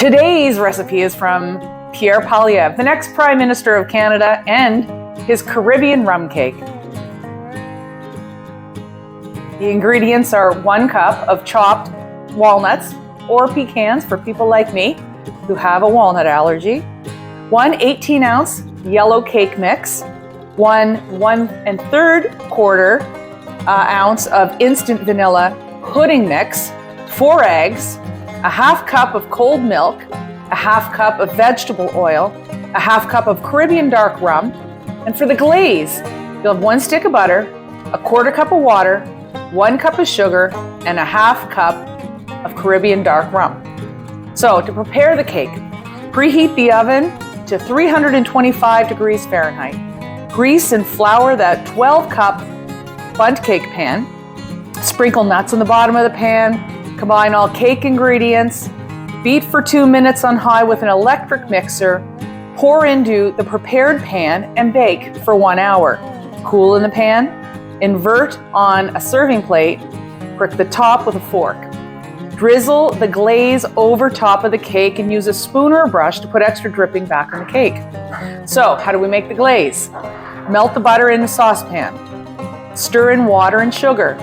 Today's recipe is from Pierre Poilievre, the next Prime Minister of Canada, and his Caribbean rum cake. The ingredients are 1 cup of chopped walnuts or pecans for people like me who have a walnut allergy, 1 18-ounce yellow cake mix, 1 1¾ ounce of instant vanilla pudding mix, 4 eggs, a 1/2 cup of cold milk, a 1/2 cup of vegetable oil, a 1/2 cup of Caribbean dark rum, and for the glaze, you'll have 1 stick of butter, a 1/4 cup of water, 1 cup of sugar, and a 1/2 cup of Caribbean dark rum. So to prepare the cake, preheat the oven to 325 degrees Fahrenheit. Grease and flour that 12-cup bundt cake pan. Sprinkle nuts on the bottom of the pan. Combine all cake ingredients. Beat for 2 minutes on high with an electric mixer. Pour into the prepared pan and bake for 1 hour. Cool in the pan. Invert on a serving plate. Prick the top with a fork. Drizzle the glaze over top of the cake and use a spoon or a brush to put extra dripping back on the cake. So, how do we make the glaze? Melt the butter in a saucepan. Stir in water and sugar.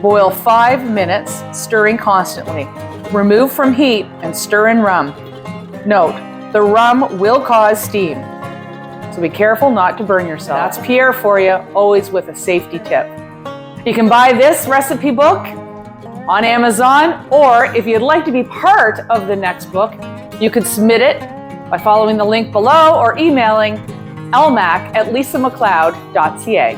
Boil 5 minutes, stirring constantly. Remove from heat and stir in rum. Note, the rum will cause steam, so be careful not to burn yourself. That's Pierre for you, always with a safety tip. You can buy this recipe book on Amazon, or if you'd like to be part of the next book, you could submit it by following the link below or emailing lmac@lisamcleod.ca.